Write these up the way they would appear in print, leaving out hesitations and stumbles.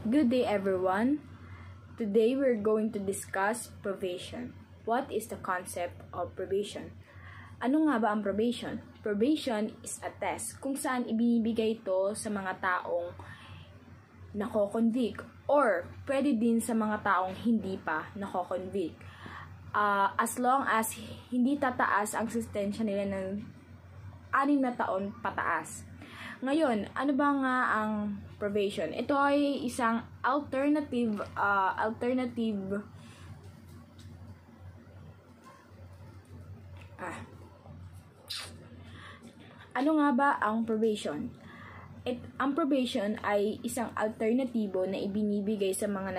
Good day everyone. Today we're going to discuss probation. What is the concept of probation? Ano nga ba ang probation? Probation is a test kung saan ibinibigay ito sa mga taong nako-convict or pwede din sa mga taong hindi pa nako-convict. As long as hindi tataas ang sentensya nila ng 6 na taon pataas. Ngayon, ano ba nga ang probation? Ito ay isang alternative Ano nga ba ang probation? Ang probation ay isang alternatibo na ibinibigay sa mga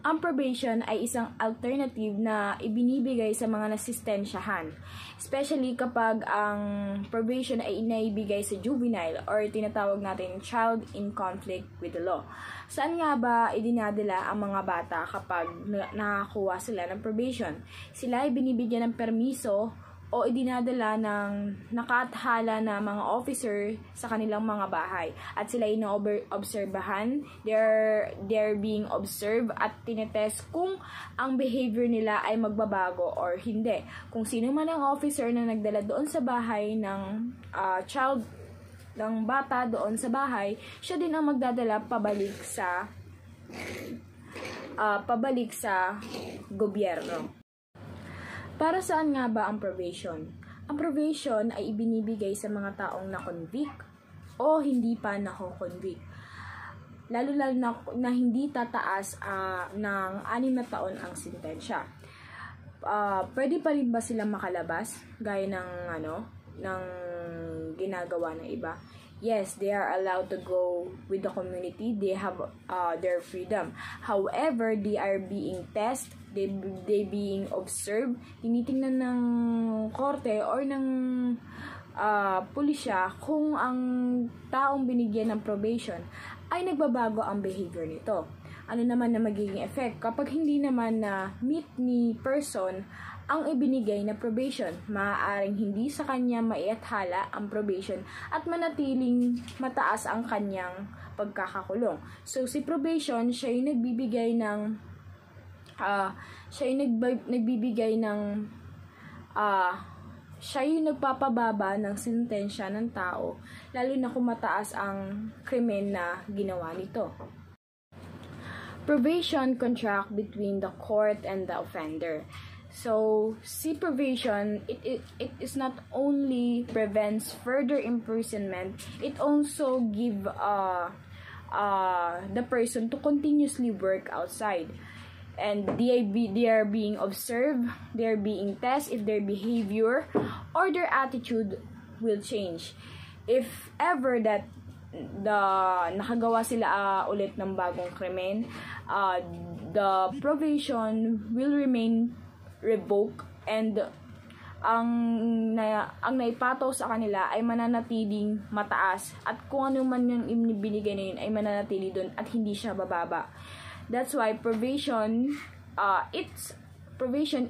Ang probation ay isang alternative na ibinibigay sa mga nasistensyahan, especially kapag ang probation ay inaibigay sa juvenile or tinatawag natin child in conflict with the law. Saan nga ba idinadala ang mga bata kapag nakakuha sila ng probation? Sila ay binibigyan ng permiso o idinadala ng nakathala na mga officer sa kanilang mga bahay at sila ay ino-obserbahan, they're being observed at tinetest kung ang behavior nila ay magbabago or hindi. Kung sino man ang officer na nagdala doon sa bahay ng ng bata doon sa bahay, siya din ang magdadala pabalik sa gobyerno. Para saan nga ba ang probation? Ang probation ay ibinibigay sa mga taong na-convict o hindi pa nako-convict. Lalo na hindi tataas ng 6 na taon ang sentensya. Pwede pa rin ba silang makalabas gaya ng ginagawa ng iba? Yes, they are allowed to go with the community. They have their freedom. However, they are being tested. They being observed. Tinitingnan ng korte or ng pulisya kung ang taong binigyan ng probation ay nagbabago ang behavior nito. Ano naman na magiging effect kapag hindi naman na meet ni person ang ibinigay na probation? Maaaring hindi sa kanya maiathala ang probation at manatiling mataas ang kanyang pagkakakulong. So si probation, siya yung nagpapababa ng sentensya ng tao, lalo na kung mataas ang krimen na ginawa nito. Probation contract between the court and the offender. So, si probation, it is not only prevents further imprisonment, it also give the person to continuously work outside. And they are being observed, they are being tested if their behavior or their attitude will change. If ever that nakagawa sila ulit ng bagong krimen, the probation will remain revoked and ang naipataw sa kanila ay mananatiling mataas at kung ano man yung binigay na yun ay mananatili doon at hindi siya bababa. That's why probation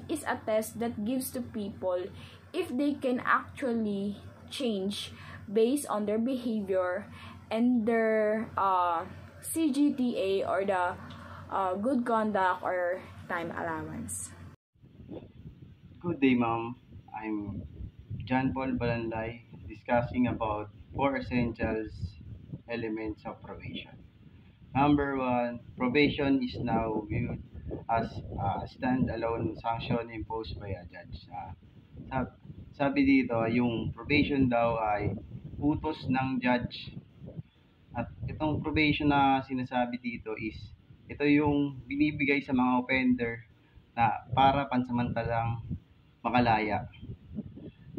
is a test that gives to people if they can actually change based on their behavior and their CGTA or the good conduct or time allowance. Good day, ma'am. I'm John Paul Balanday discussing about 4 essential elements of probation. Number 1, probation is now viewed as a stand-alone sanction imposed by a judge. Sabi dito, yung probation daw ay utos ng judge. At itong probation na sinasabi dito is, ito yung binibigay sa mga offender na para pansamantalang makalaya.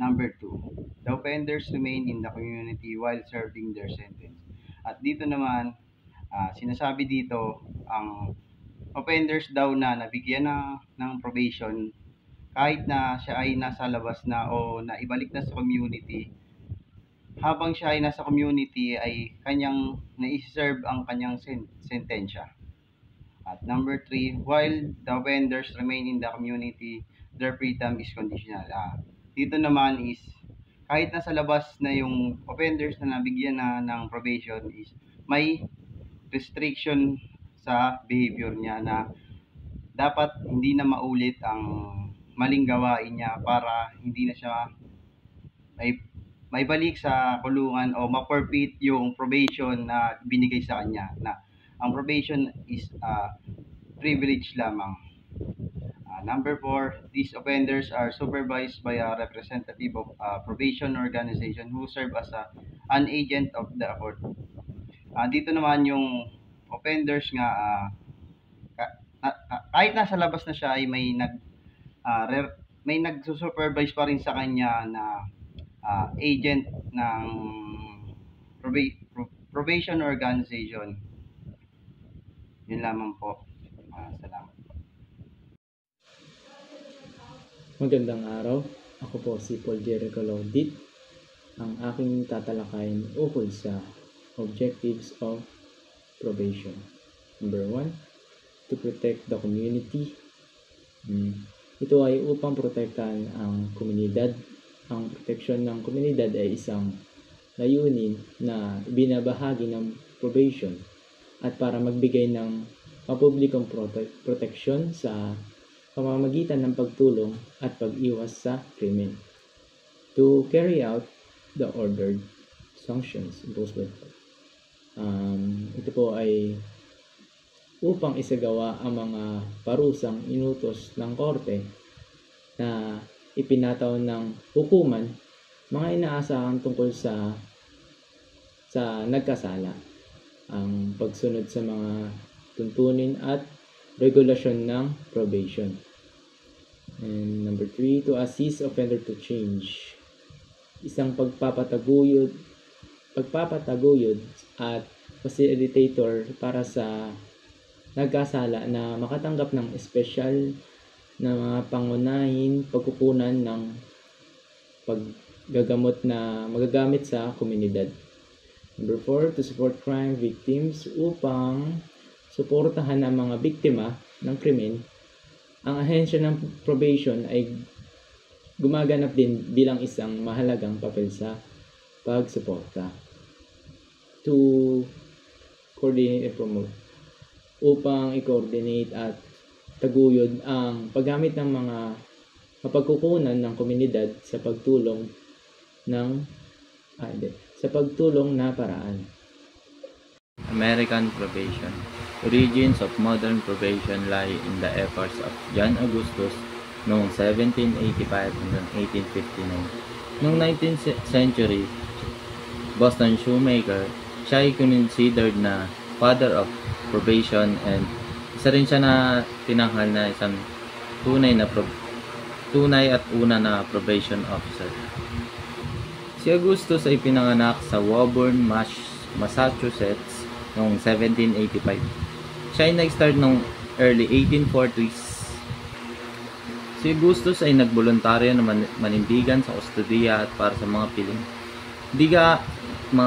Number 2, the offenders remain in the community while serving their sentence. At dito naman, sinasabi dito, ang offenders daw na nabigyan ng probation, kahit na siya ay nasa labas na o naibalik na sa community, habang siya ay nasa community ay kanyang na-serve ang kanyang sentensya. At number 3, while the offenders remain in the community, their freedom is conditional. Dito naman is kahit nasa labas na yung offenders na nabigyan na ng probation is may restriction sa behavior niya na dapat hindi na maulit ang maling gawain niya para hindi na siya may balik sa kulungan o ma-forfeit yung probation na binigay sa kanya, na ang probation is privilege lamang. Number 4, these offenders are supervised by a representative of probation organization who serve as an agent of the court. Dito naman yung offenders nga kahit nasa labas na siya ay may nagsusupervise pa rin sa kanya na agent ng probation organization. Yun lamang po. Salamat. Magandang araw. Ako po si Paul Jericho Laudit. Ang aking tatalakayin ukol sa objectives of probation. Number 1, to protect the community. Ito ay upang protektahan ang komunidad. Ang proteksyon ng komunidad ay isang layunin na ibinabahagi ng probation at para magbigay ng mapublikong proteksyon sa pamamagitan ng pagtulong at pag-iwas sa krimen. To carry out the ordered sanctions imposed by the court. Ito po ay upang isagawa ang mga parusang inutos ng korte na ipinataw ng hukuman, mga inaasahan tungkol sa nagkasala, ang pagsunod sa mga tuntunin at regulasyon ng probation. And number 3, to assist offender to change. Isang pagpapataguyod at facilitator para sa nagkasala na makatanggap ng espesyal na mga pangunahing pagkukunan ng paggagamot na magagamit sa komunidad. Number 4, to support crime victims. Upang suportahan ang mga biktima ng krimen, ang ahensya ng probation ay gumaganap din bilang isang mahalagang papel sa pagsuporta. To coordinate and promote. Upang i-coordinate at taguyod ang paggamit ng mga mapagkukunan ng komunidad sa pagtulong na paraan. American probation. Origins of modern probation lie in the efforts of John Augustus noong 1785 hanggang 1859. Noong 19th century, Boston shoemaker, siya ay considered na father of probation and isa rin siya na tinanghal na isang tunay at una na probation officer. Si Augustus ay pinanganak sa Woburn, Massachusetts noong 1785. Siya ay nag-start noong early 1840s. Si Augustus ay nagboluntaryo na manindigan sa kustudiya at para sa mga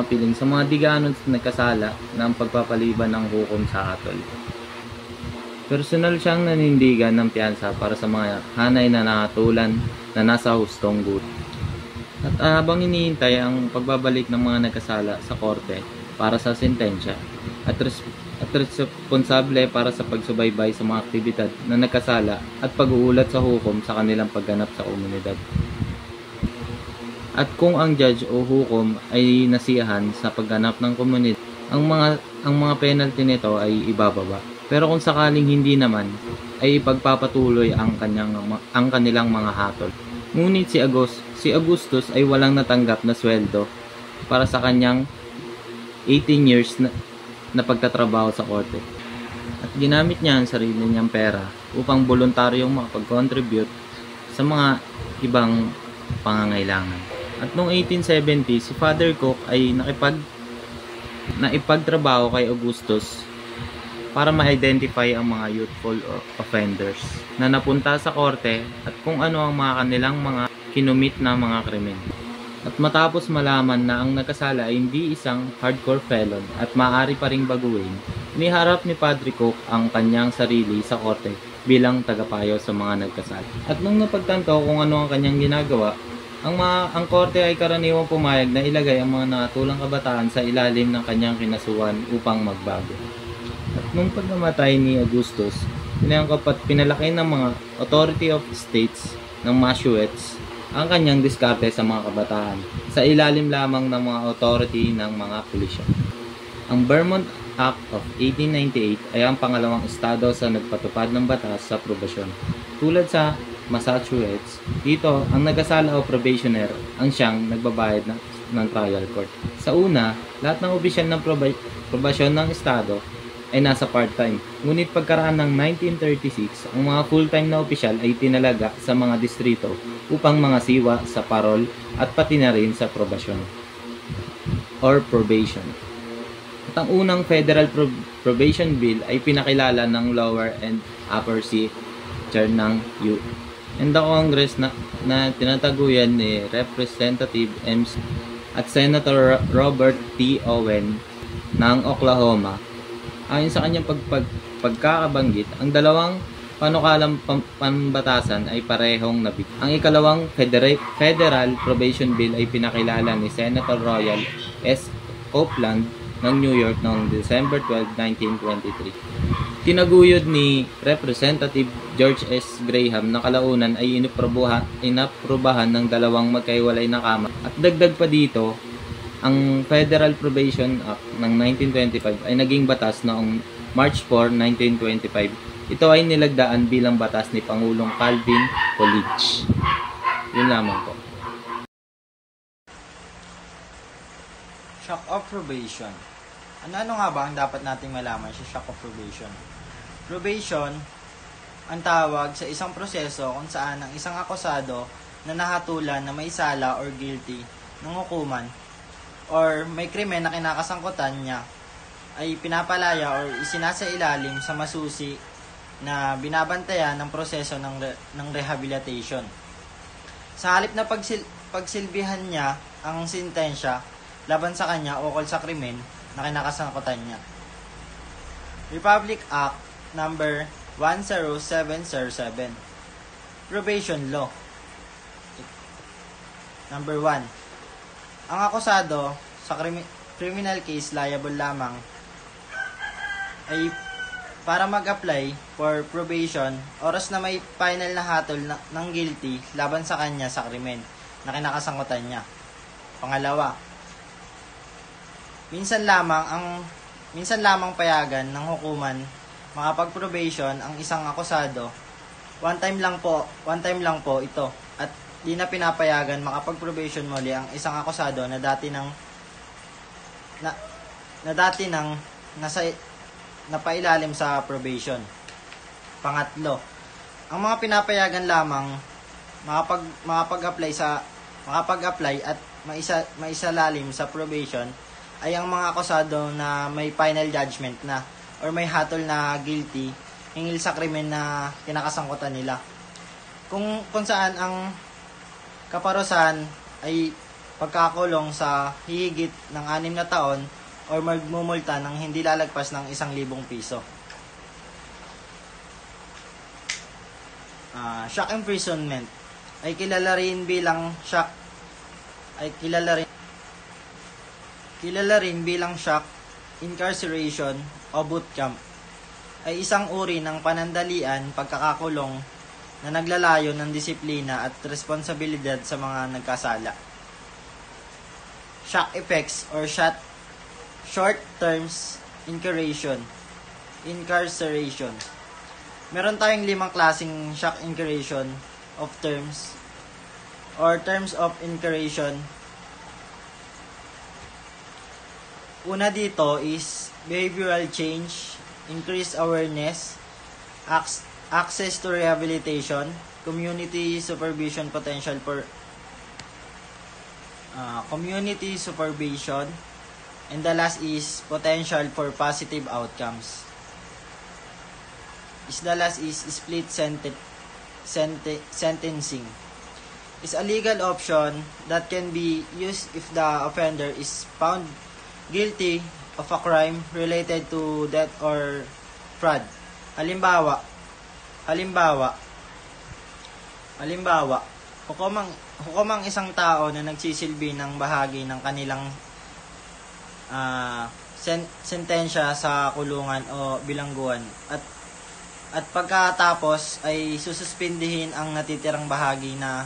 piling sa mga diganon na nagkasala ng pagpapaliban ng hukom sa atol. Personal siyang nanindigan ng piyansa para sa mga hanay na nakatulan na nasa hustong guto. At habang iniintay ang pagbabalik ng mga nagkasala sa korte para sa sentensya at responsable para sa pagsubaybay sa mga aktibidad na nagkasala at pag-uulat sa hukom sa kanilang pagganap sa komunidad. At kung ang judge o hukom ay nasiyahan sa pagganap ng komunidad, ang mga penalty nito ay ibababa. Pero kung sakaling hindi naman, ay ipagpapatuloy ang kanilang mga hatol. Ngunit si Augustus ay walang natanggap na sweldo para sa kanyang 18 years na pagtatrabaho sa korte. At ginamit niya ang sarili niyang pera upang voluntaryong makapag-contribute sa mga ibang pangangailangan. At noong 1870, si Father Cook ay naipagtrabaho kay Augustus para ma-identify ang mga youthful offenders na napunta sa korte at kung ano ang mga kanilang mga kinumit na mga krimen. At matapos malaman na ang nagkasala ay hindi isang hardcore felon at maaari pa ring baguhin, iniharap ni Padre Cook ang kanyang sarili sa korte bilang tagapayo sa mga nagkasala. At nung napagtanto kung ano ang kanyang ginagawa, Ang korte ay karaniwang pumayag na ilagay ang mga nakatulang kabataan sa ilalim ng kanyang kinasuhan upang magbago. At nung pagkamatay ni Augustus, pinangkap at pinalaki ng mga Authority of States ng Massachusetts ang kanyang diskarte sa mga kabataan sa ilalim lamang ng mga authority ng mga pulisya. Ang Vermont Act of 1898 ay ang pangalawang estado sa nagpatupad ng batas sa probasyon. Tulad sa Massachusetts, dito ang nagasala o probationer ang siyang nagbabayad ng trial court. Sa una, lahat ng opisyal ng probasyon ng estado ay nasa part-time. Ngunit pagkaraan ng 1936, ang mga full-time na opisyal ay tinalaga sa mga distrito upang mga siwa sa parol at pati na rin sa probasyon or probation. At ang unang federal probation bill ay pinakilala ng lower and upper chair ng and the Congress na tinataguyan ni Representative MC at Senator Robert T. Owen ng Oklahoma. Ayon sa kanyang pagkakabanggit, ang dalawang panukalang pambatasan ay parehong nabig. Ang ikalawang Federal Probation Bill ay pinakilala ni Senator Royal S. Copeland ng New York noong December 12, 1923. Tinaguyod ni Representative George S. Graham na kalaunan ay inaprubahan ng dalawang magkaiwalay na kamara. At dagdag pa dito, ang Federal Probation Act ng 1925 ay naging batas noong March 4, 1925. Ito ay nilagdaan bilang batas ni Pangulong Calvin Coolidge. Yun lamang po. Shock of probation. Ano nga ba ang dapat nating malaman sa shock of probation? Probation ang tawag sa isang proseso kung saan ang isang akusado na nahatulan na may sala or guilty ng hukuman or may krimen na kinakasangkutan niya ay pinapalaya or isinasailalim sa masusi na binabantayan ng proseso ng rehabilitation. Sa halip na pagsilbihan niya ang sentensya laban sa kanya ukol sa krimen na kinakasangkutan niya. Republic Act Number 10707. Probation Law. Number 1. Ang akusado sa criminal case liable lamang ay para mag-apply for probation oras na may final na hatol ng guilty laban sa kanya sa krimen na kinakasangkutan niya. Pangalawa, minsan lamang payagan ng hukuman makapag-probation ang isang akusado. One time lang po ito at di na pinapayagan makapag-probation muli ang isang akusado na dati nang napailalim sa probation. Pangatlo, ang mga pinapayagan lamang makapag-apply at maisalalim sa probation ay ang mga akusado na may final judgment na or may hatol na guilty hinggil sa krimen na kinakasangkutan nila. Kung saan ang kaparusahan ay pagkakulong sa hihigit ng 6 na taon or magmumulta ng hindi lalagpas ng 1,000 piso. Shock imprisonment ay kilala rin bilang shock incarceration o boot camp ay isang uri ng panandalian pagkakakulong na naglalayo ng disiplina at responsibilidad sa mga nagkasala. Shock effects or short terms incarceration. Meron tayong 5 klaseng shock incarceration of terms or terms of incarceration. Una dito is behavioral change, increased awareness, access to rehabilitation, community supervision potential for community supervision, and the last is potential for positive outcomes. The last is split sentencing. Is a legal option that can be used if the offender is found guilty of a crime related to death or fraud. Halimbawa, hukom ang isang tao na nagsisilbi ng bahagi ng kanilang sentensya sa kulungan o bilangguan at pagkatapos ay sususpindihin ang natitirang bahagi na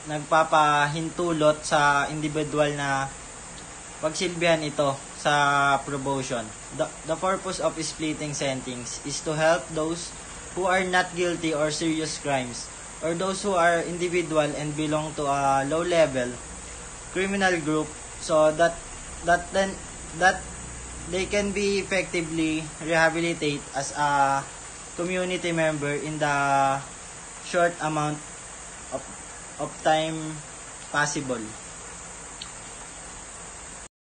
nagpapahintulot sa individual na pagsilbihan ito sa probation. The purpose of splitting sentence is to help those who are not guilty or serious crimes, or those who are individual and belong to a low-level criminal group, so that they can be effectively rehabilitated as a community member in the short amount of time possible.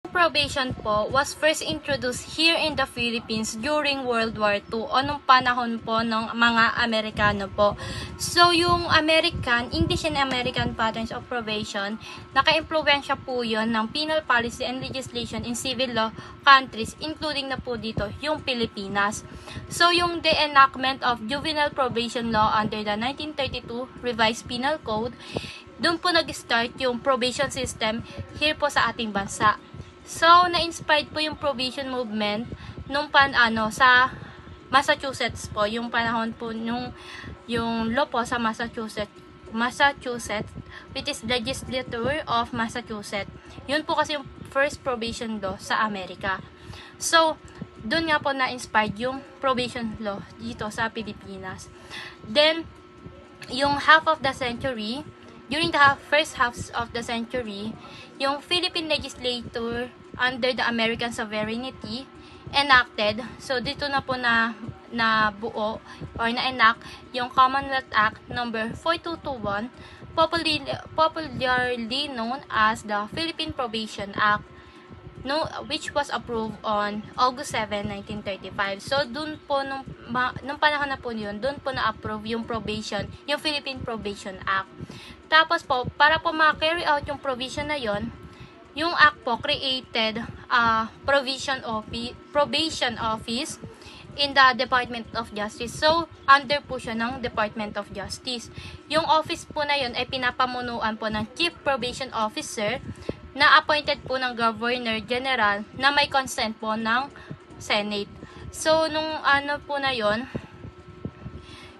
Probation po was first introduced here in the Philippines during World War II o nung panahon po ng mga Amerikano po. So, yung English and American patterns of probation, naka-impluwensya po yun ng penal policy and legislation in civil law countries, including na po dito yung Pilipinas. So, yung the enactment of juvenile probation law under the 1932 Revised Penal Code, doon po nag-start yung probation system here po sa ating bansa. So, na-inspired po yung probation movement nung sa Massachusetts po, yung panahon po nung yung law po sa Massachusetts, which is legislature of Massachusetts. Yun po kasi yung first probation law sa Amerika. So, doon nga po na-inspired yung probation law dito sa Pilipinas. Then, yung during the first half of the century, yung Philippine legislature under the American sovereignty enacted, so dito na po na buo or na-enact yung Commonwealth Act number 4221, popularly known as the Philippine Probation Act, which was approved on August 7, 1935. So, dun po, nung panahon na po yun, dun po na-approve yung Philippine Probation Act. Tapos po, para po ma-carry out yung provision na yon, yung act po created a probation office in the Department of Justice. So, under po siya ng Department of Justice. Yung office po na yon ay pinapamunuan po ng Chief Probation Officer na appointed po ng Governor General na may consent po ng Senate. So, nung po na yon,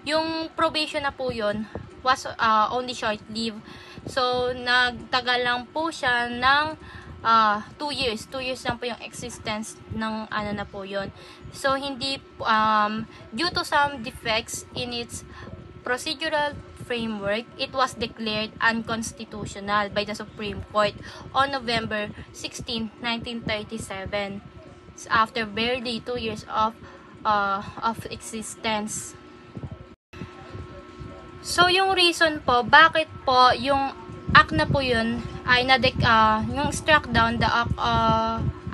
yung probation na po yon was only short-lived. So, nagtagal lang po siya ng 2 years. 2 years lang po yung existence ng na po yon. So, hindi, due to some defects in its procedural framework, it was declared unconstitutional by the Supreme Court on November 16, 1937, after barely 2 years of existence. So, yung reason po, bakit po yung act na po yun ay yung struck down the act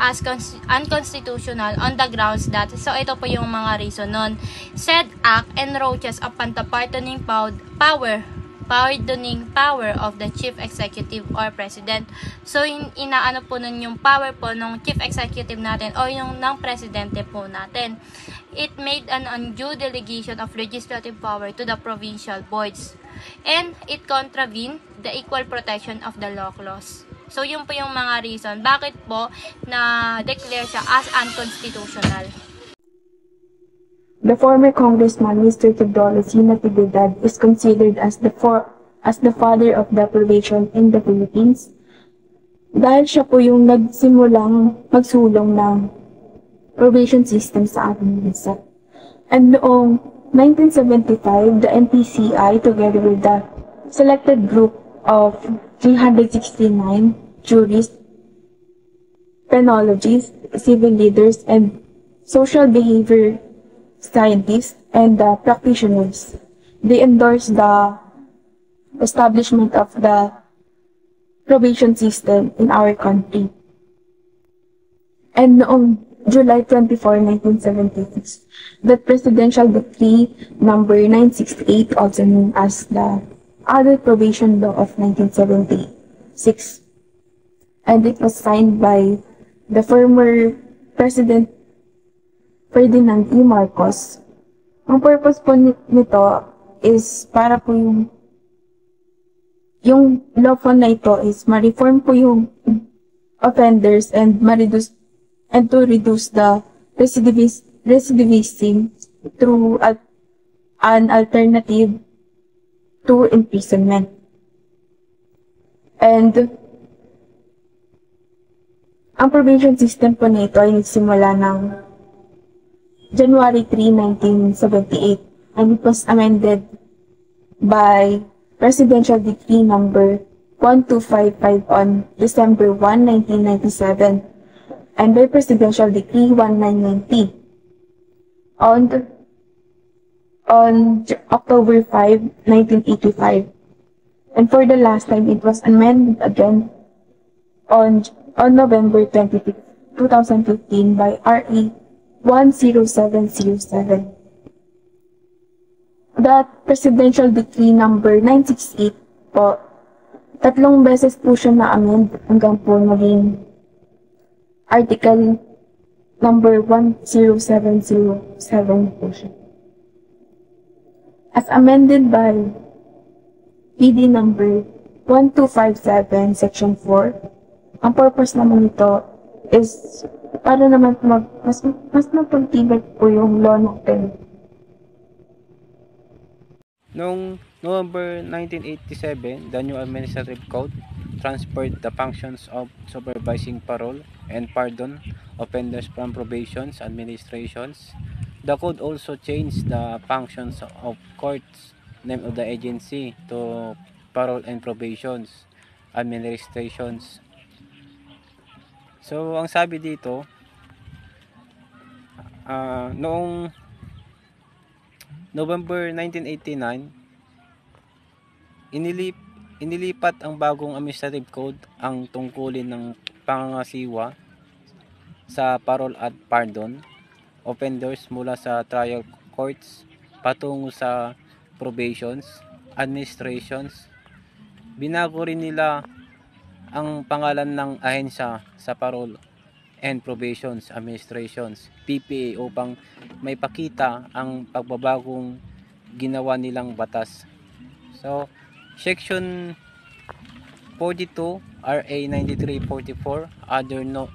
as unconstitutional on the grounds that, so ito po yung mga reason nun. Said act encroaches upon the pardoning power of the chief executive or president. So, inaano po nun yung power po ng chief executive natin o yung ng presidente po natin. It made an undue delegation of legislative power to the provincial boards. And it contravened the equal protection of the law clause. So, yun po yung mga reason bakit po na-declare siya as unconstitutional. The former Congressman Mr. Teodoro C. Natividad is considered as the father of the probation in the Philippines dahil siya po yung nagsimulang magsulong ng probation system sa ating bansa. And noong 1975, the NPCI, together with the selected group of 369 jurists, penologists, civil leaders, and social behavior scientists and practitioners, they endorsed the establishment of the probation system in our country. And noong July 24, 1976, the Presidential Decree number 968, also known as the Adult Probation Law of 1976, and it was signed by the former President Ferdinand E. Marcos. Ang purpose po nito is para po yung yung law po na ito is ma-reform po yung offenders and to reduce the recidivism through an alternative to imprisonment. And ang probation system po nito ay nagsimula ng January 3, 1978, and it was amended by Presidential Decree number 1255 on December 1, 1997, and by Presidential Decree 1990 on October 5, 1985. And for the last time, it was amended again on November 25, 2015 by RE 10707. That Presidential Decree number 968 po, 3 beses po siya na-amend hanggang po naging Article number 10707 po siya. As amended by PD number 1257 Section 4, ang purpose naman nito is para naman mas mapagtibay po yung law natin. Noong November 1987, the new Administrative Code transferred the functions of supervising parole and pardon offenders from probations administrations. The code also changed the functions of courts, name of the agency, to parole and probations administrations. So, ang sabi dito, noong November 1989, inilipat ang bagong administrative code ang tungkulin ng pangangasiwa sa parole at pardon offenders mula sa trial courts patungo sa probations administrations. Binago rin nila ang pangalan ng ahensya sa parole and probations administrations, PPA, upang may pakita ang pagbabagong ginawa nilang batas. So, Section 42 RA 9344,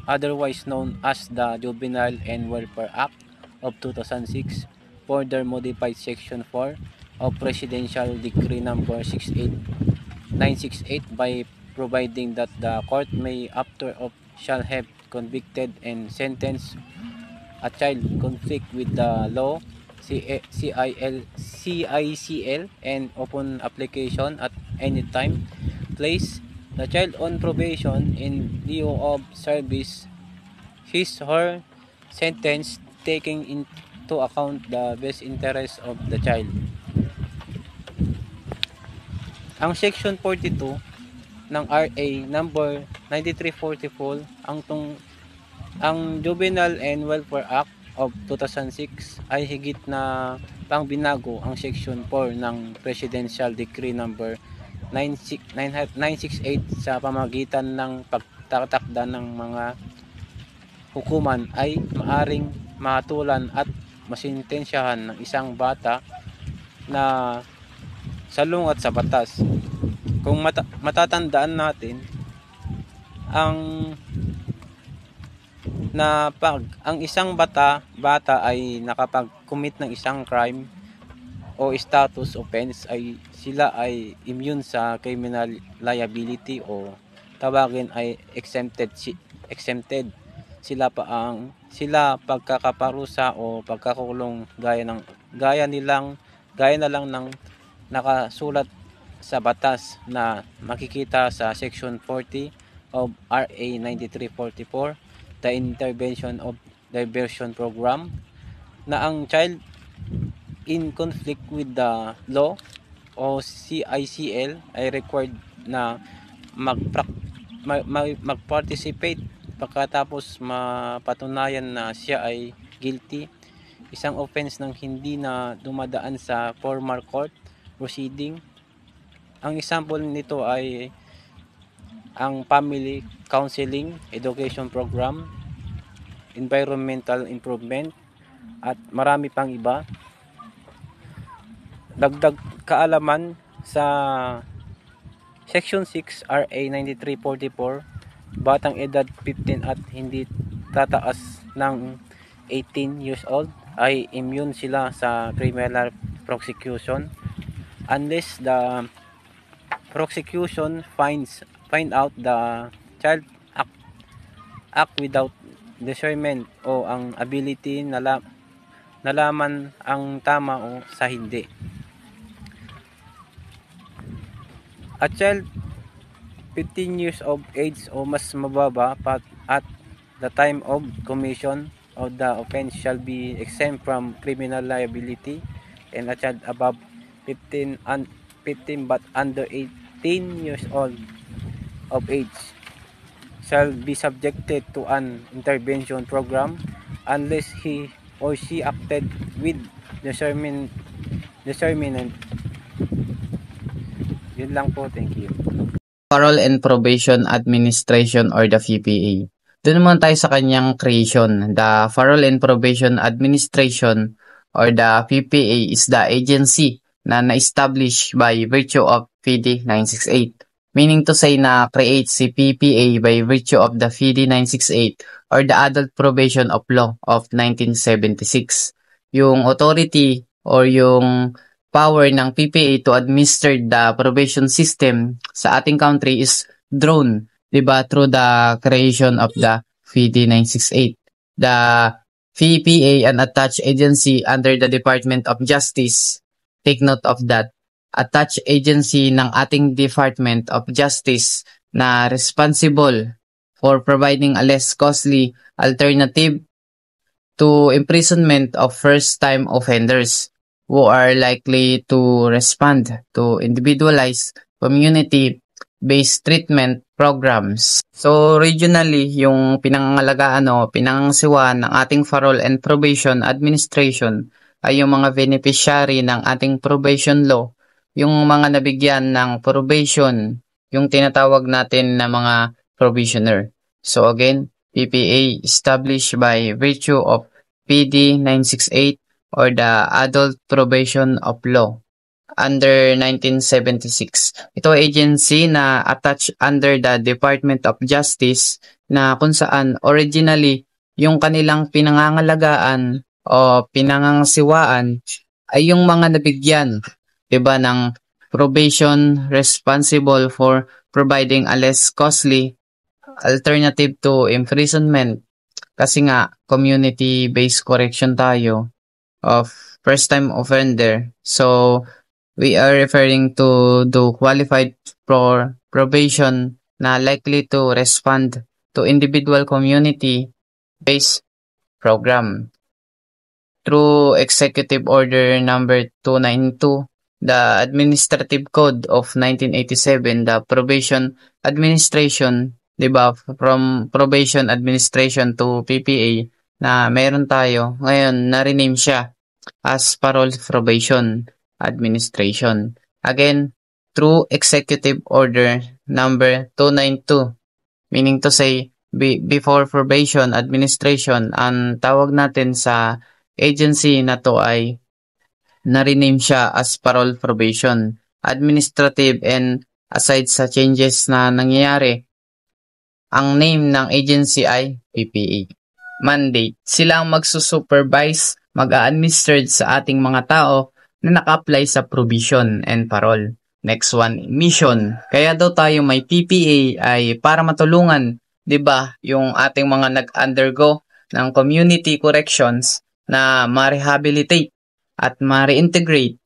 otherwise known as the Juvenile and Welfare Act of 2006, further modified Section 4 of Presidential Decree number 968 by providing that the court may after of shall have convicted and sentenced a child conflict with the law CICL and upon application at any time place the child on probation in lieu of service his or her sentence taking into account the best interest of the child. Ang Section 42 ng RA number 9344 ang Juvenile and Welfare Act of 2006 ay higit na pang binago ang Section 4 ng Presidential Decree number 968 sa pamamagitan ng pagtatakda ng mga hukuman ay maaring mahatulan at masintensyahan ng isang bata na salungat sa batas. Kung matatandaan natin ang isang bata ay nakapag-commit ng isang crime o status offense ay sila ay immune sa criminal liability o tawagin ay exempted sila pagkakaparusa o pagkakulong gaya na lang ng nakasulat sa batas na makikita sa Section 40 of RA 9344, the Intervention of Diversion Program, na ang child in conflict with the law o CICL ay required na mag-participate pagkatapos mapatunayan na siya ay guilty isang offense nang hindi na dumadaan sa formal court proceeding. Ang example nito ay ang family counseling, education program, environmental improvement, at marami pang iba. Dagdag kaalaman sa Section 6 RA 9344, batang edad 15 at hindi tataas ng 18 years old ay immune sila sa criminal prosecution unless the prosecution find out the child act without discernment o ang ability nalaman ang tama o sa hindi. A child 15 years of age o mas mababa at the time of commission of the offense shall be exempt from criminal liability, and a child above 15 but under 18 years old of age shall be subjected to an intervention program unless he or she acted with discernment. Yun lang po, thank you. Parole and Probation Administration or the PPA. Doon naman tayo sa kanyang creation. The Parole and Probation Administration or the PPA is the agency na na-establish by virtue of PD 968. Meaning to say na create si PPA by virtue of the PD 968 or the Adult Probation of Law of 1976. Yung authority or yung power ng PPA to administer the probation system sa ating country is drawn, diba, through the creation of the PD 968. The PPA, an attached agency under the Department of Justice, take note of that, attached agency ng ating Department of Justice na responsible for providing a less costly alternative to imprisonment of first-time offenders who are likely to respond to individualized community-based treatment programs. So regionally, yung pinangangalagaan o pinangangasiwaan ng ating Parole and Probation Administration ay yung mga beneficiary ng ating probation law, yung mga nabigyan ng probation, yung tinatawag natin na mga probationer. So again, PPA established by virtue of PD 968 or the Adult Probation of Law under 1976. Ito ay agency na attached under the Department of Justice na kung saan originally yung kanilang pinangangalagaan o pinangangasiwaan ay yung mga nabigyan, diba, ng probation responsible for providing a less costly alternative to imprisonment. Kasi nga, community-based correction tayo of first-time offender. So, we are referring to the qualified for probation na likely to respond to individual community-based program. Through Executive Order number 292, the Administrative Code of 1987, the Probation Administration, diba, from Probation Administration to PPA, na meron tayo, ngayon na-rename siya as Parole Probation Administration. Again, through Executive Order number 292, meaning to say, before Probation Administration, ang tawag natin sa agency na to ay na-rename siya as Parole Probation Administrative, and aside sa changes na nangyayari, ang name ng agency ay PPA. Mandate, sila ang magsusupervise, mag-a-administer sa ating mga tao na naka-apply sa probation and parole. Next one, mission. Kaya daw tayo may PPA ay para matulungan, 'di ba, yung ating mga nag-undergo ng community corrections na ma-rehabilitate at ma-reintegrate.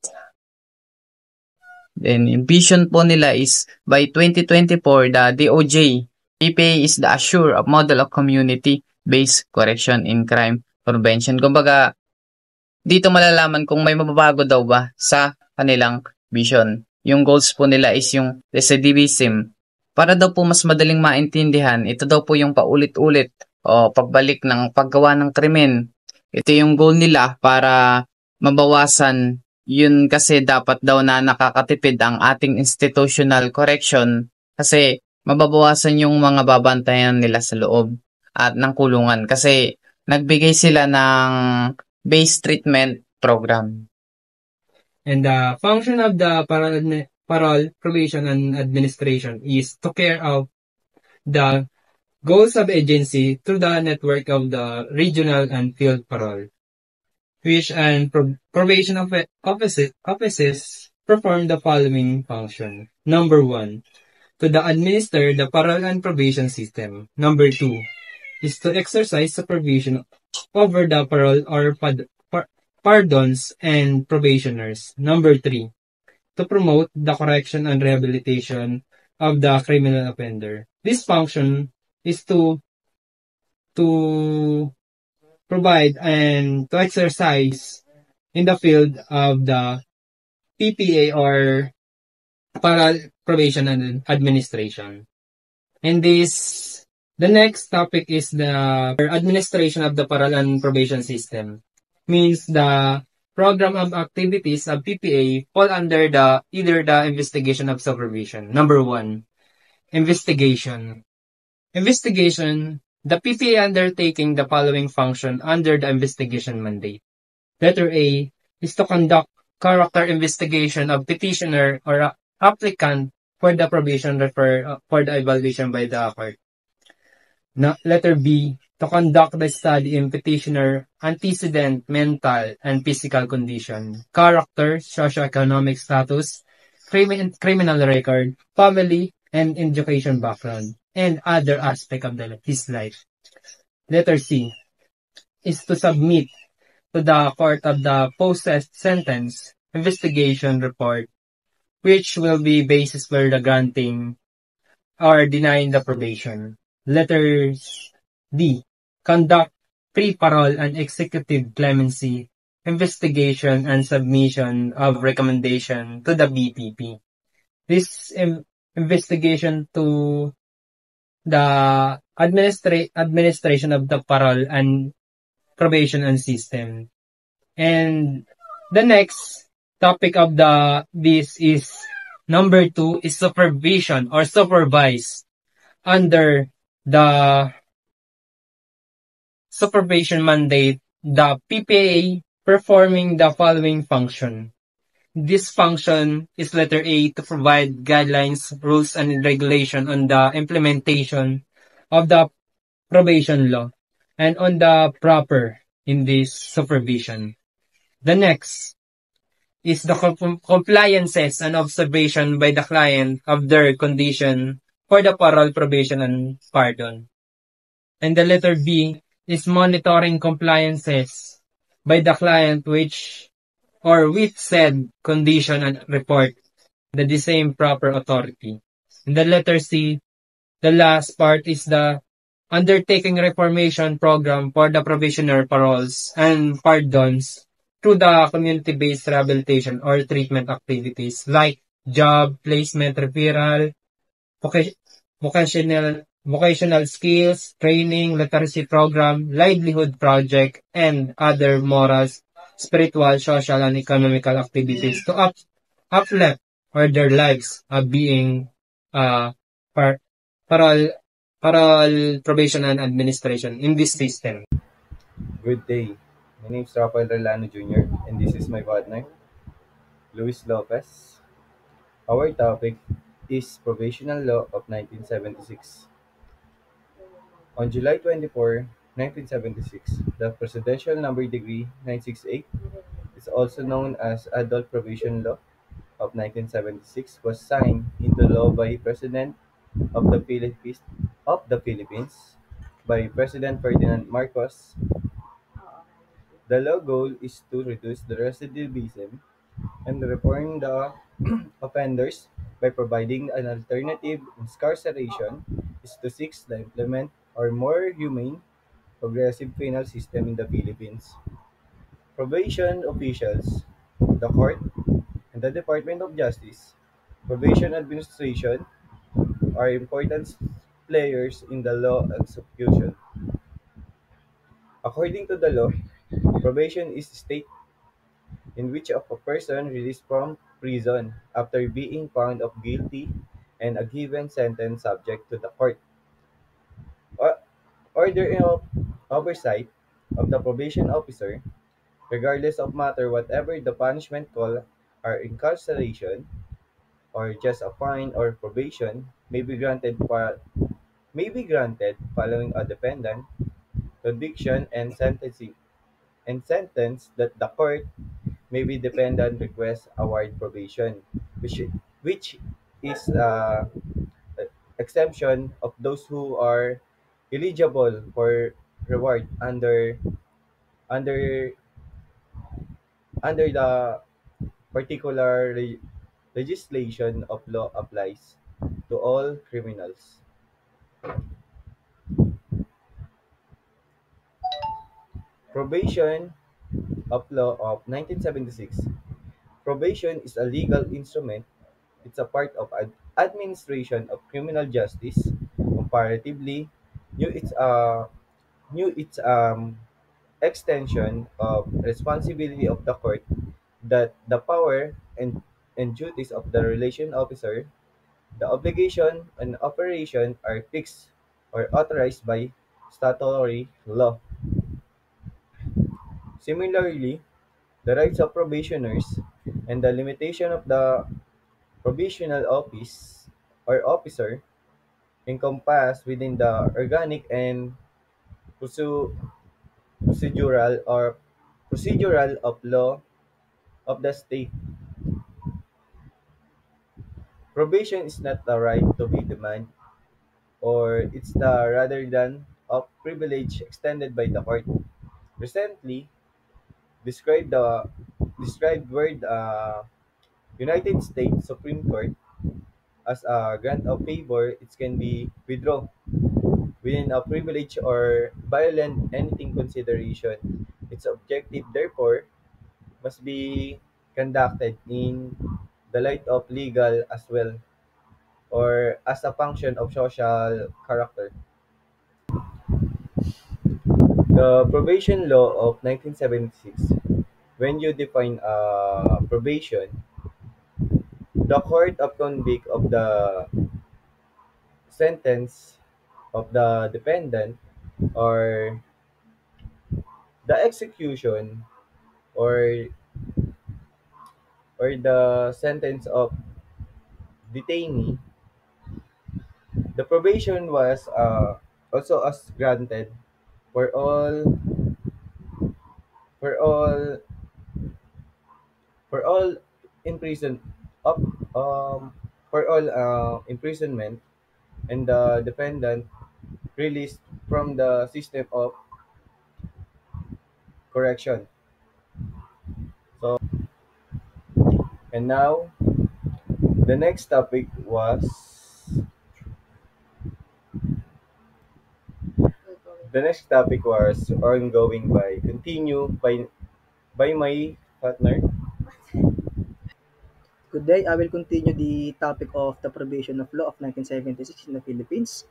Then, yung vision po nila is by 2024, the DOJ, PPA is the assure of model of community-based correction in crime prevention. Kumbaga, dito malalaman kung may mababago daw ba sa kanilang vision. Yung goals po nila is yung recidivism. Para daw po mas madaling maintindihan, ito daw po yung paulit-ulit o pagbalik ng paggawa ng krimen. Ito yung goal nila para mabawasan yun, kasi dapat daw na nakakatipid ang ating institutional correction kasi mababawasan yung mga babantayan nila sa loob at ng kulungan kasi nagbigay sila ng base treatment program. And the function of the parole, probation, and administration is to care of the goals of agency through the network of the regional and field parole, which and probation offices perform the following function. Number 1, to the administer the parole and probation system. Number 2 is to exercise supervision over the parole or pardons and probationers. Number 3, to promote the correction and rehabilitation of the criminal offender. This function is to provide and to exercise in the field of the PPA or para probation and administration. And the next topic is the administration of the parole and probation system. Means the program of activities of PPA fall under either the investigation of supervision. Number 1, investigation. Investigation, the PPA undertaking the following function under the investigation mandate. Letter A is to conduct character investigation of petitioner or applicant for the probation for the evaluation by the court. Letter B, to conduct the study in petitioner antecedent mental and physical condition, character, socioeconomic status, criminal record, family and education background, and other aspect of his life. Letter C is to submit to the court of the post-sentence investigation report, which will be basis for the granting or denying the probation. Letter D, conduct pre-parole and executive clemency investigation and submission of recommendation to the BPP. This investigation to the administration of the parole and probation and system. And the next topic of this is number 2 is supervision or supervise under the supervision mandate, the PPA performing the following function. This function is letter A, to provide guidelines, rules, and regulation on the implementation of the probation law and on the proper in this supervision. The next is the compliances and observation by the client of their condition for the parole, probation, and pardon. And the letter B is monitoring compliances by the client with said condition and report the same proper authority. And the letter C, the last part is the undertaking reformation program for the probationer paroles and pardons through the community-based rehabilitation or treatment activities like job, placement, referral, vocational skills, training, literacy program, livelihood project, and other morals, spiritual, social, and economical activities to uplift or their lives of being parole, probation, and administration in this system. Good day. My name is Rafael Relano Jr. and this is my partner, Luis Lopez. Our topic is Probational Law of 1976. On July 24, 1976, the Presidential Number Decree 968, is also known as Adult Probation Law of 1976, was signed into law by President of the Philippines by President Ferdinand Marcos. The law goal is to reduce the recidivism and reform the offenders by providing an alternative incarceration is to seek the implement or more humane, progressive penal system in the Philippines. Probation officials, the court, and the Department of Justice, probation administration are important players in the law execution. According to the law, probation is a state in which a person released from prison after being found of guilty and a given sentence subject to the court order of oversight of the probation officer, regardless of matter whatever the punishment called are incarceration, or just a fine or probation may be granted following a dependent conviction and sentence that the court may be dependent request award probation, which is exemption of those who are eligible for reward under under the particular legislation of law applies to all criminals. Probation of Law of 1976. Probation is a legal instrument. It's a part of administration of criminal justice. Comparatively, new it's a new it's extension of responsibility of the court that the power and duties of the relation officer, the obligation and operation are fixed or authorized by statutory law. Similarly, the rights of probationers and the limitation of the provisional office or officer encompassed within the organic and proce- procedural or procedural of law of the state. Probation is not a right to be demanded, or it's the rather than of privilege extended by the court. Recently, described the described word United States Supreme Court as a grant of favor, it can be withdrawn within a privilege or violent anything consideration. Its objective, therefore, must be conducted in the light of legal as well or as a function of social character. The Probation Law of 1976, when you define probation, the court of convict of the sentence of the defendant or the execution or the sentence of detainee. The probation was also as granted for all for all for all imprison up for all imprisonment and the defendant released from the system of correction. So and now the next topic was ongoing by continue by my partner. Good day. I will continue the topic of the probation of law of 1976 in the Philippines.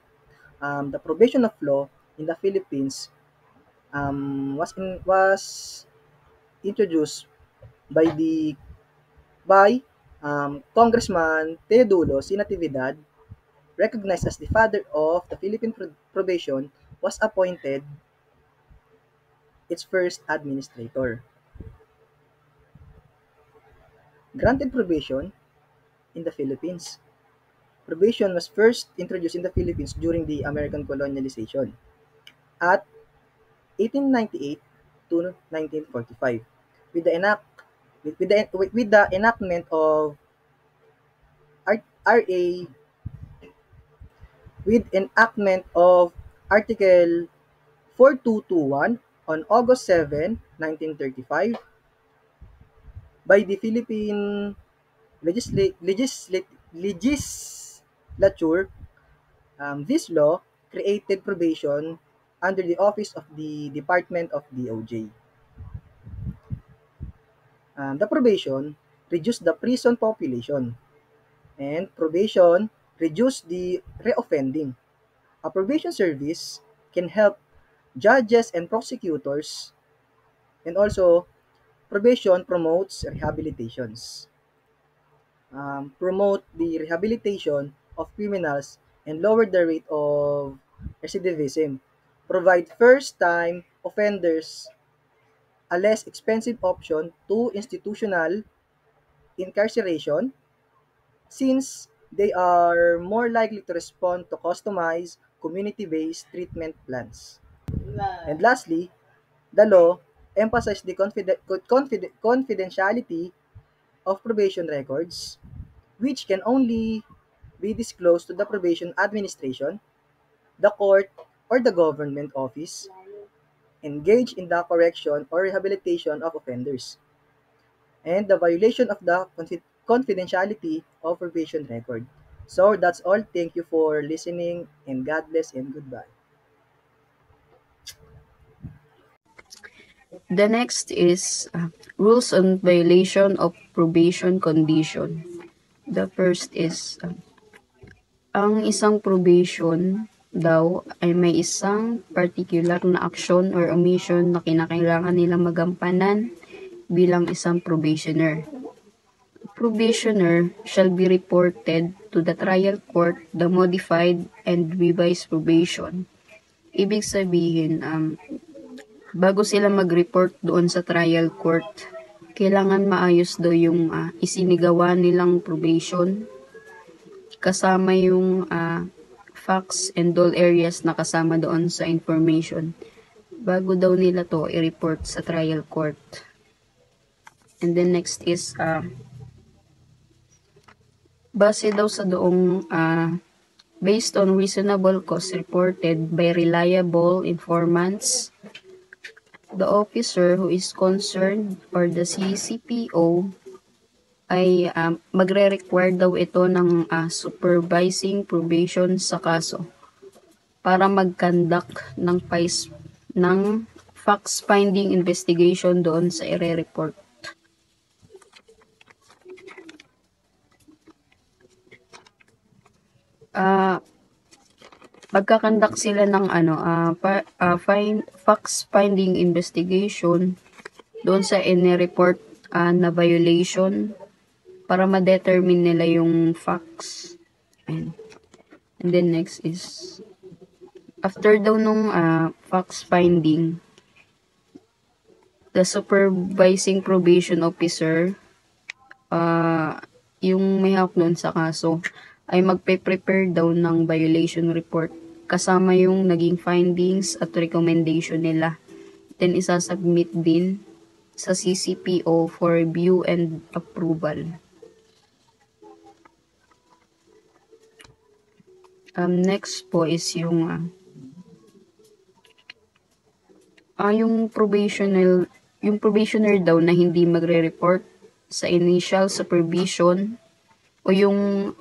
The probation of law in the Philippines was introduced by the by Congressman Teodulo C. Natividad, recognized as the father of the Philippine probation, was appointed its first administrator. Granted probation in the Philippines. Probation was first introduced in the Philippines during the American colonialization at 1898 to 1945 with the enactment of RA with enactment of Article 4221 on August 7, 1935 by the Philippine legislature. This law created probation under the office of the Department of DOJ. The probation reduced the prison population, and probation reduced the reoffending. A probation service can help judges and prosecutors, and also probation promotes rehabilitations. Promote the rehabilitation of criminals and lower the rate of recidivism. Provide first-time offenders a less expensive option to institutional incarceration. since they are more likely to respond to customized, community-based treatment plans. And lastly, the law emphasizes the confidentiality of probation records, which can only be disclosed to the probation administration, the court, or the government office engaged in the correction or rehabilitation of offenders, and the violation of the confidentiality of probation record. So that's all. Thank you for listening, and God bless and goodbye. The next is rules on violation of probation condition. The first is ang isang probation daw ay may isang particular na action or omission na kinakailangan nilang magampanan bilang isang probationer. Probationer shall be reported to the trial court the modified and revised probation. Ibig sabihin, bago sila mag-report doon sa trial court, kailangan maayos daw yung isinigawa nilang probation, kasama yung facts and all areas na kasama doon sa information, bago daw nila to i-report sa trial court. And then next is, base daw sa doong based on reasonable cause reported by reliable informants, the officer who is concerned or the CCPO ay magre-require daw ito ng supervising probation sa kaso para mag-conduct ng facts-finding investigation doon sa ire-report. Magkakandak sila ng facts-finding investigation doon sa ine-report na violation para ma-determine nila yung facts. And then next is, after daw nung facts-finding, the supervising probation officer, yung may hawak doon sa kaso, ay magpe-prepare daw ng violation report kasama yung naging findings at recommendation nila. Then isasubmit din sa CCPO for review and approval. Next po is yung probationer daw na hindi magre-report sa initial supervision o yung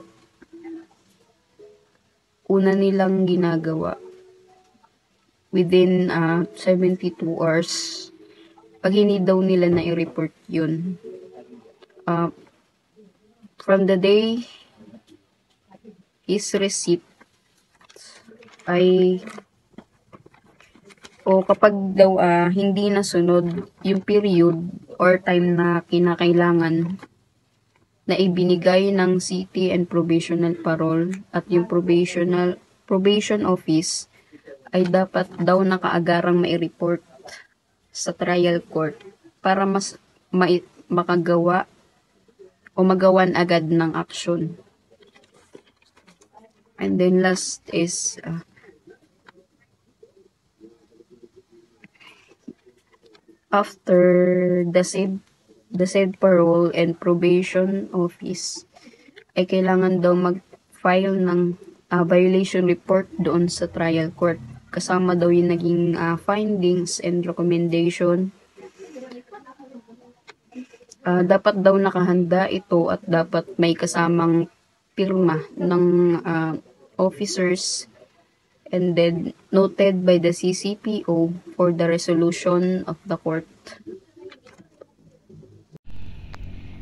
una nilang ginagawa within 72 hours, pag hindi daw nila na i-report yun, from the day is receipt ay kapag daw hindi nasunod yung period or time na kinakailangan na ibinigay ng city and probational parole at yung probation office, ay dapat daw nakaagarang mai-report sa trial court para mas makagawa o magawan agad ng action. And then last is after the said parole and probation office ay kailangan daw mag-file ng violation report doon sa trial court. Kasama daw yung naging findings and recommendation. Dapat daw nakahanda ito at dapat may kasamang pirma ng officers and then noted by the CCPO for the resolution of the court.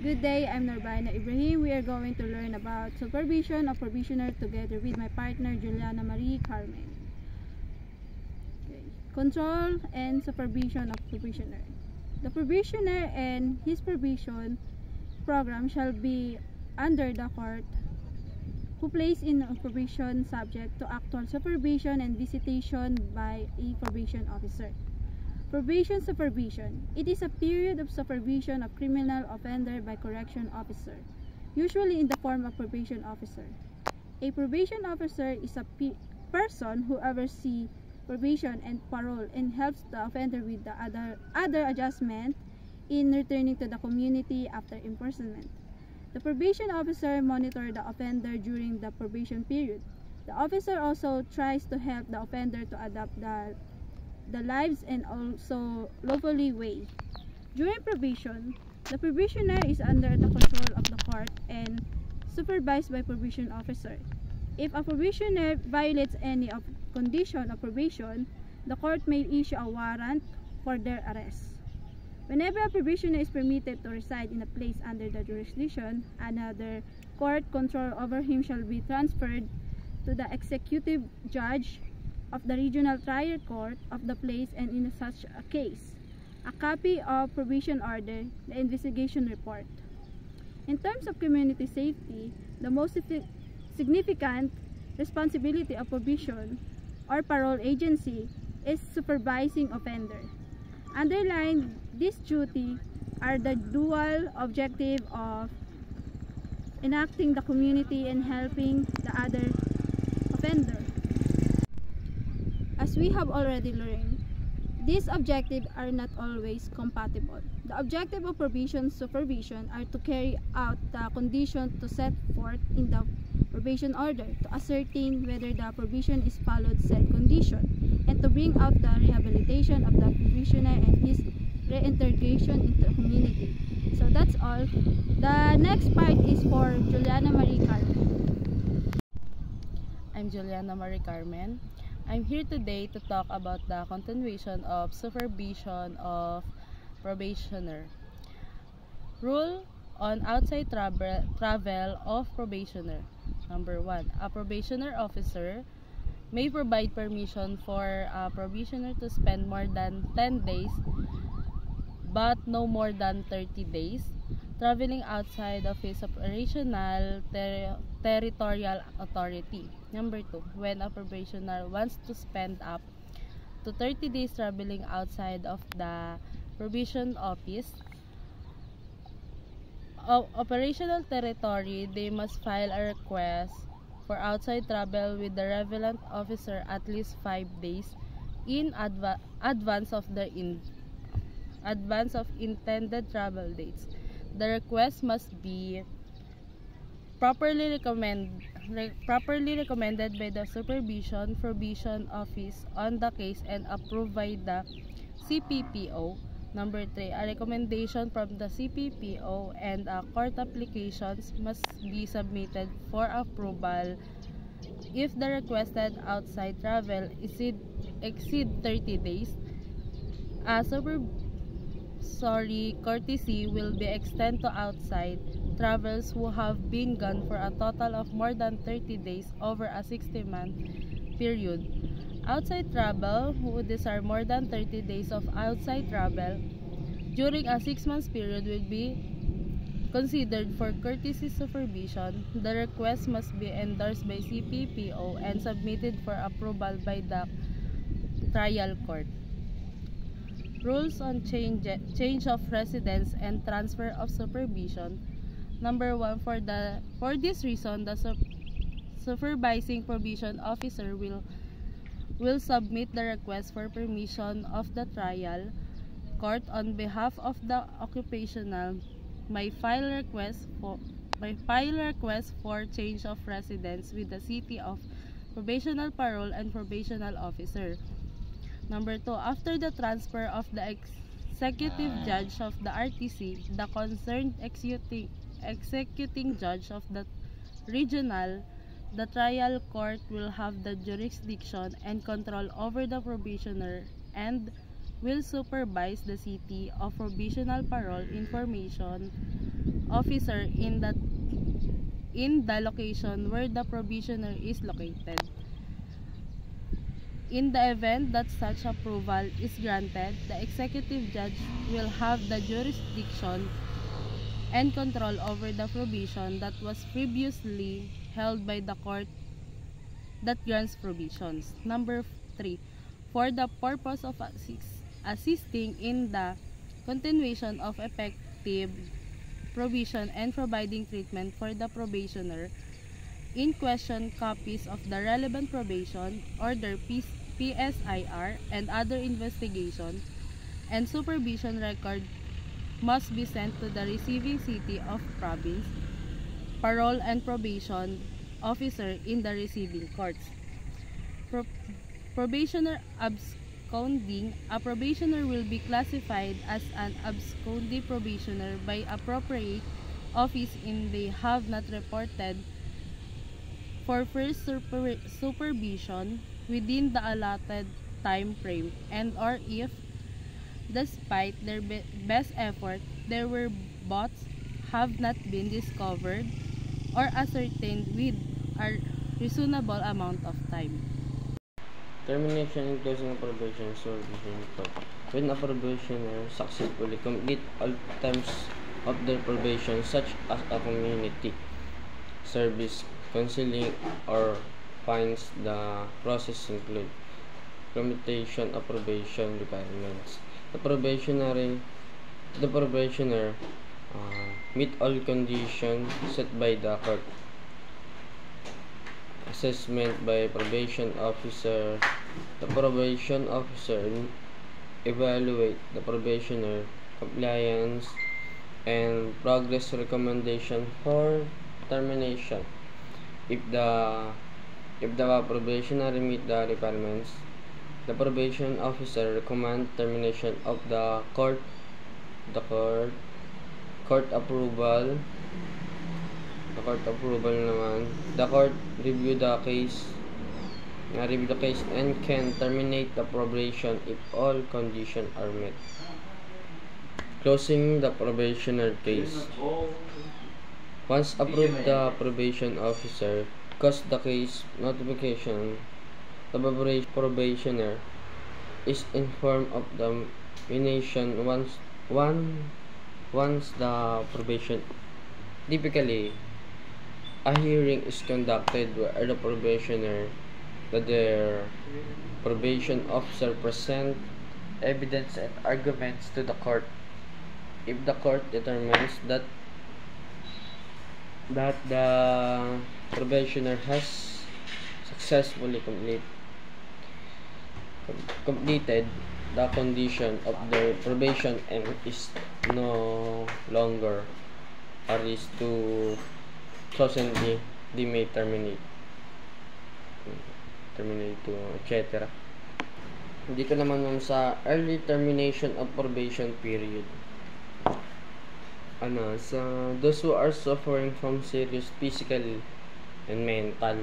Good day, I'm Norbina Ibrahim. We are going to learn about supervision of probationer together with my partner Juliana Marie Carmen. Okay. Control and supervision of probationer. The probationer and his probation program shall be under the court who placed in a probation subject to actual supervision and visitation by a probation officer. Probation supervision. It is a period of supervision of criminal offender by correction officer. usually in the form of probation officer. A probation officer is a person who oversees probation and parole and helps the offender with the other adjustment in returning to the community after imprisonment. The probation officer monitors the offender during the probation period. The officer also tries to help the offender to adapt the lives and also lawfully way. During probation, the probationer is under the control of the court and supervised by probation officer. If a probationer violates any of condition of probation, the court may issue a warrant for their arrest. Whenever a probationer is permitted to reside in a place under the jurisdiction, another court control over him shall be transferred to the executive judge of the regional trial court of the place, and in such a case, a copy of probation order, the investigation report. In terms of community safety, the most significant responsibility of probation or parole agency is supervising offender. Underlying this duty are the dual objective of enacting the community and helping the other offender. As we have already learned, these objectives are not always compatible. The objective of probation supervision are to carry out the condition to set forth in the probation order, to ascertain whether the probation is followed said condition, and to bring out the rehabilitation of the probationer and his reintegration into the community. So that's all. The next part is for Juliana Marie Carmen. I'm Juliana Marie Carmen. I'm here today to talk about the continuation of supervision of probationer. Rule on outside travel of probationer. Number 1. A probationer officer may provide permission for a probationer to spend more than 10 days but no more than 30 days traveling outside of his operational territorial authority. Number 2. When a probationer wants to spend up to 30 days traveling outside of the probation office operational territory, they must file a request for outside travel with the relevant officer at least 5 days in advance of intended travel dates. The request must be properly recommended by the Supervision Probation Office on the case and approved by the CPPO. Number 3, a recommendation from the CPPO and court applications must be submitted for approval if the requested outside travel exceed 30 days. A courtesy will be extended to outside travelers who have been gone for a total of more than 30 days over a 60-month period. Outside travel who desire more than 30 days of outside travel during a 6-month period will be considered for courtesy supervision. The request must be endorsed by CPPO and submitted for approval by the trial court. Rules on change of residence and transfer of supervision. Number 1, for this reason, the supervising probation officer will submit the request for permission of the trial court on behalf of the occupational may file request for change of residence with the city of probational parole and probational officer. Number 2, after the transfer of the executive judge of the RTC, the concerned executing judge of the regional, the trial court will have the jurisdiction and control over the probationer and will supervise the city of probational parole information officer in the location where the probationer is located. In the event that such approval is granted, the executive judge will have the jurisdiction and control over the probation that was previously held by the court that grants provisions. Number 3, for the purpose of assisting in the continuation of effective provision and providing treatment for the probationer in question. Copies of the relevant probation order, PSIR, and other investigation and supervision record must be sent to the receiving city of province parole and probation officer in the receiving courts. Probationer absconding. A probationer will be classified as an absconding probationer by appropriate office if they have not reported for first supervision within the allotted time frame, and or if, despite their best effort, their whereabouts have not been discovered or ascertained with a reasonable amount of time. Termination and closing of probation service. When a probationer successfully complete all terms of their probation, such as a community service, counseling, or fines, the process include commutation of probation requirements. The probationer meet all conditions set by the court. Assessment by probation officer. The probation officer evaluate the probationer compliance and progress recommendation for termination. If the probationer meet the requirements, the probation officer recommend termination of the court approval. The court approval naman. The court review the case and can terminate the probation if all conditions are met. Closing the probationer case. Once approved, the probation officer close the case notification. The probationer is informed of the termination once the probation. Typically, a hearing is conducted where the probationer that their probation officer present evidence and arguments to the court. If the court determines that the probationer has successfully completed the condition of their probation and is no longer a risk to subsequently they may terminate to etc. Dito naman sa early termination of probation period, sa those who are suffering from serious physical and mental,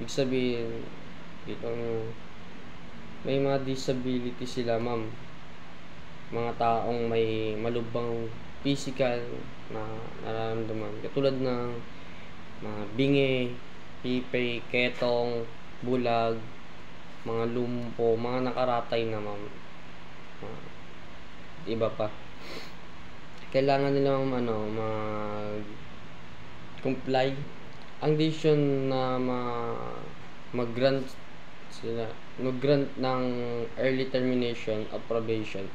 ibig sabihin dito may mga disability sila, ma'am, mga taong may malubhang physical na nararamdaman katulad ng mga bingi, pipe, ketong, bulag, mga lumpo, mga nakaratay na, ma'am, iba pa. Kailangan nila mag-comply. Ang decision na mag-grant ng early termination of probation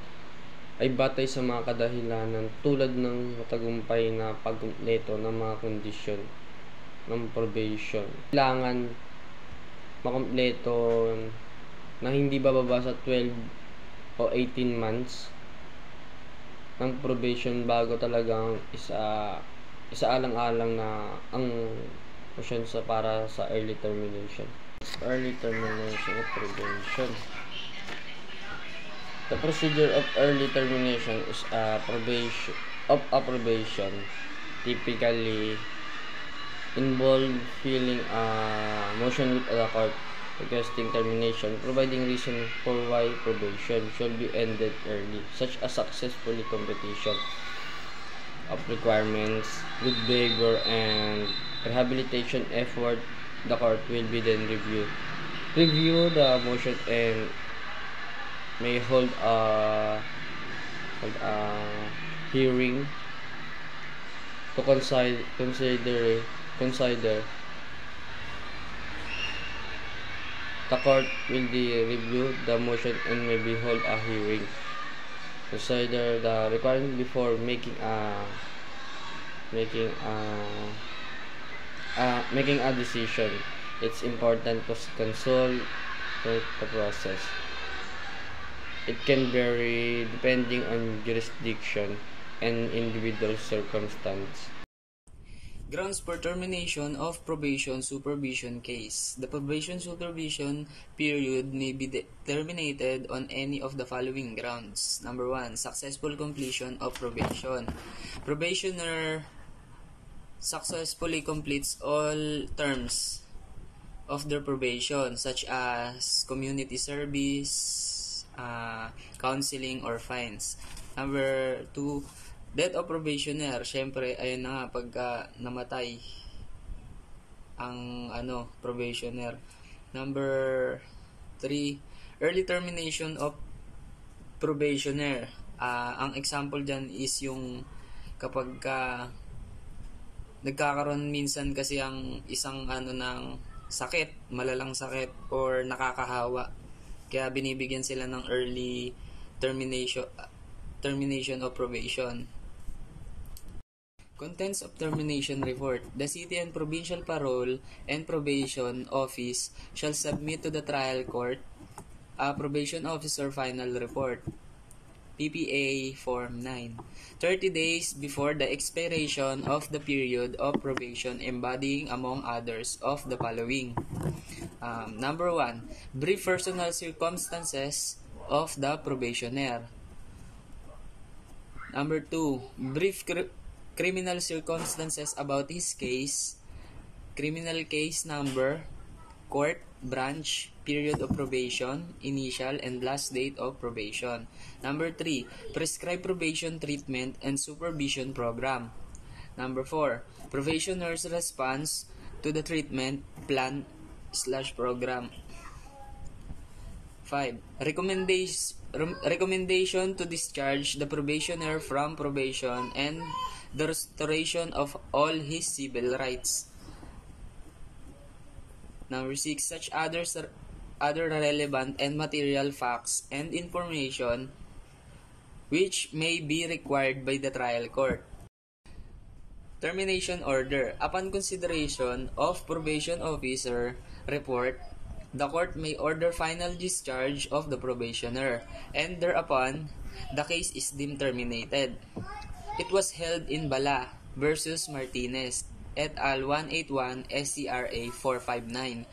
ay batay sa mga kadahilanan tulad ng matagumpay na pagkumpleto ng mga kondisyon ng probation. Kailangan makumpleto na hindi bababa sa 12 o 18 months ng probation bago talagang isaalang-alang na ang motion para sa early termination. Early termination of probation. The procedure of early termination is a probation typically involve filing a motion with the court requesting termination, providing reason for why probation should be ended early, such as successfully completion of requirements, good behavior, and rehabilitation effort. The court will be then review the motion and may hold a hearing to consider. The court will review the motion and may be hold a hearing. Consider the requirement before making a making a decision. It's important to consult the process. It can vary depending on jurisdiction and individual circumstance. Grounds for termination of probation supervision case. The probation supervision period may be terminated on any of the following grounds. Number 1, successful completion of probation. Probationer successfully completes all terms of their probation, such as community service, counseling, or fines. Number 2, death of probationer. Syempre, ayun na nga, pagka namatay ang probationer. Number 3, early termination of probationer. Ang example dyan is yung kapag nagkakaroon minsan kasi ang isang ng sakit, malalang sakit, or nakakahawa. Kaya binibigyan sila ng early termination of probation. Contents of termination report. The City and Provincial Parole and Probation Office shall submit to the trial court a probation officer final report. PPA Form 9. 30 days before the expiration of the period of probation, embodying among others of the following. Number 1, brief personal circumstances of the probationer. Number 2, brief criminal circumstances about his case, criminal case number, court, branch, period of probation, initial and last date of probation. Number 3, prescribed probation treatment and supervision program. Number 4, probationer's response to the treatment plan/program. 5, recommendation to discharge the probationer from probation and the restoration of all his civil rights. Number 6, such other relevant and material facts and information which may be required by the trial court. Termination order. Upon consideration of probation officer report, the court may order final discharge of the probationer, and thereupon, the case is deemed terminated. It was held in Bala versus Martinez et al. 181 SCRA 459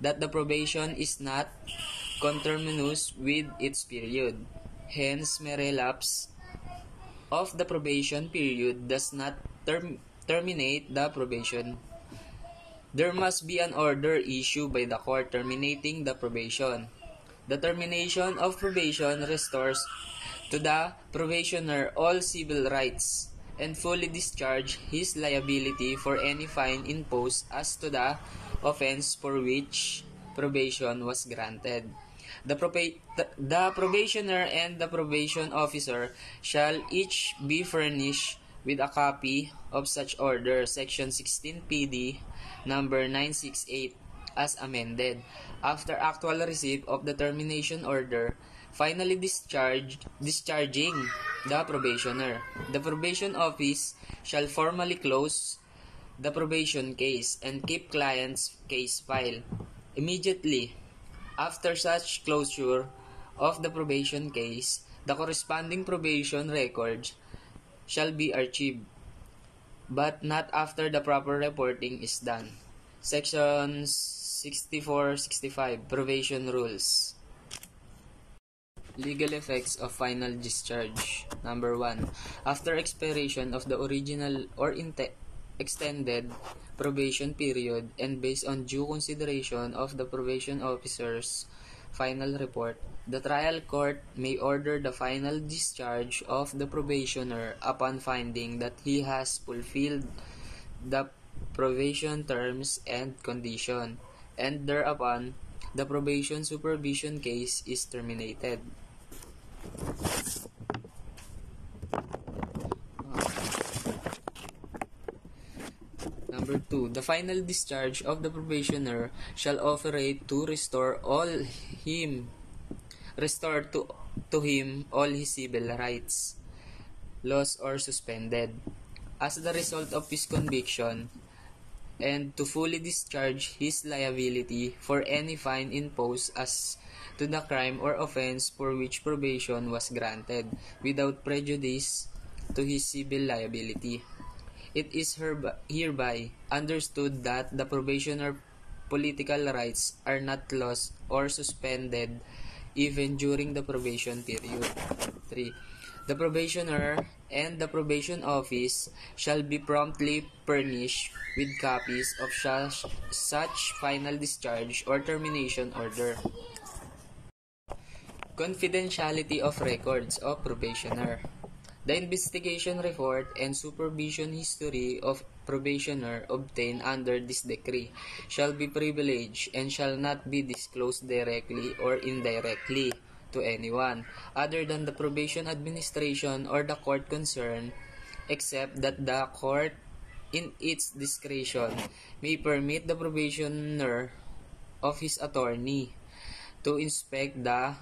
that the probation is not conterminous with its period. Hence, mere lapse of the probation period does not terminate the probation. There must be an order issued by the court terminating the probation. The termination of probation restores to the probationer all civil rights and fully discharge his liability for any fine imposed as to the offense for which probation was granted. The probationer and the probation officer shall each be furnished with a copy of such order, Section 16 PD, number 968, as amended, after actual receipt of the termination order, finally discharging the probationer. The probation office shall formally close the probation case and keep client's case file. Immediately after such closure of the probation case, the corresponding probation records shall be archived, but not after the proper reporting is done. Section 64-65, Probation Rules. Legal effects of final discharge. Number 1. After expiration of the original or extended probation period and based on due consideration of the probation officer's final report, the trial court may order the final discharge of the probationer upon finding that he has fulfilled the probation terms and condition, and thereupon the probation supervision case is terminated. Number 2. The final discharge of the probationer shall operate to restore him all his civil rights, lost or suspended. as the result of his conviction and to fully discharge his liability for any fine imposed as to the crime or offense for which probation was granted, without prejudice to his civil liability. It is hereby understood that the probationer political rights are not lost or suspended even during the probation period. 3. The probationer and the probation office shall be promptly furnished with copies of such final discharge or termination order. Confidentiality of records of probationer. The investigation report and supervision history of probationer obtained under this decree shall be privileged and shall not be disclosed directly or indirectly to anyone other than the probation administration or the court concerned, except that the court in its discretion may permit the probationer of his attorney to inspect the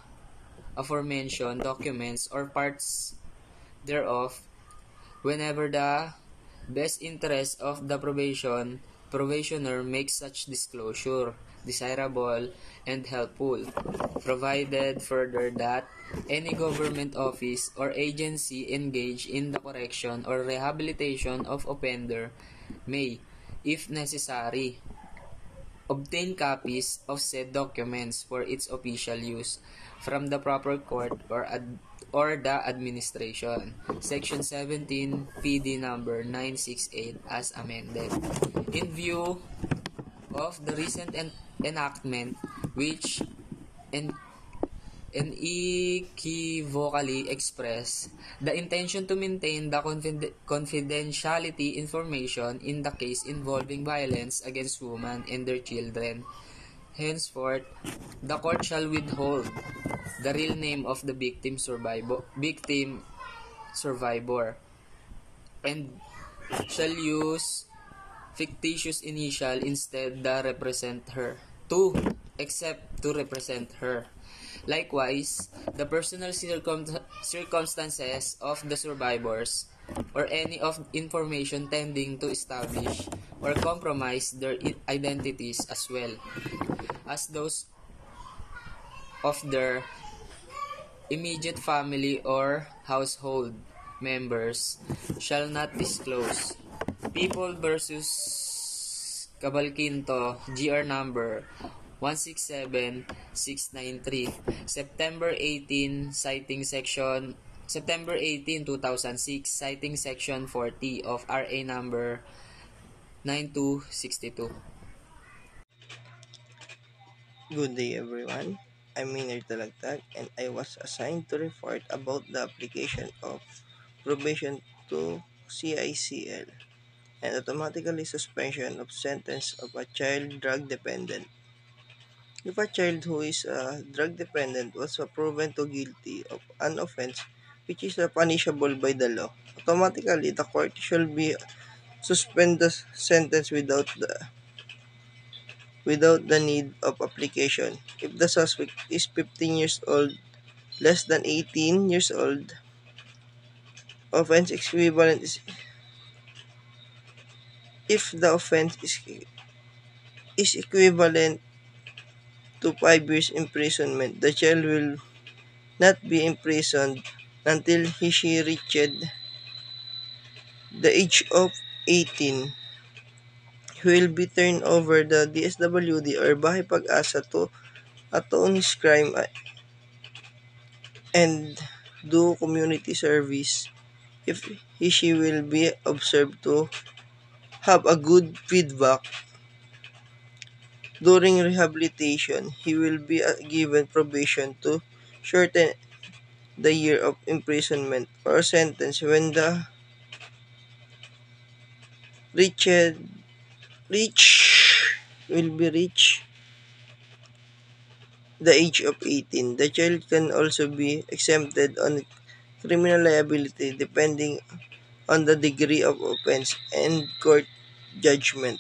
aforementioned documents or parts thereof whenever the best interest of the probationer makes such disclosure desirable and helpful, provided further that any government office or agency engaged in the correction or rehabilitation of offender may, if necessary, obtain copies of said documents for its official use from the proper court or the administration. Section 17 PD number 968 as amended. In view of the recent enactment which unequivocally express the intention to maintain the confidentiality information in the case involving violence against women and their children. Henceforth, the court shall withhold the real name of the victim survivor and shall use fictitious initial instead except to represent her. Likewise, the personal circumstances of the survivors or any of information tending to establish or compromise their identities as well as those of their immediate family or household members shall not disclose. People versus Cabalquinto, GR number 167693, September 18, 2006, citing section 40 of RA number 9262. Good day everyone. I'm Maynard Talagtag and I was assigned to report about the application of probation to CICL and automatically suspension of sentence of a child drug dependent. If a child who is a drug dependent was proven to guilty of an offense which is punishable by the law, automatically the court shall be suspend the sentence without the need of application. If the suspect is 15 years old, less than 18 years old, offense equivalent is if the offense is equivalent to 5 years imprisonment, the child will not be imprisoned until she reached the age of 18. He will be turned over the DSWD or Bahay Pag-asa to atone his crime and do community service. If she will be observed to have a good feedback during rehabilitation, he will be given probation to shorten the year of imprisonment or sentence when the reach the age of 18. The child can also be exempted on criminal liability depending on the degree of offense and court judgment.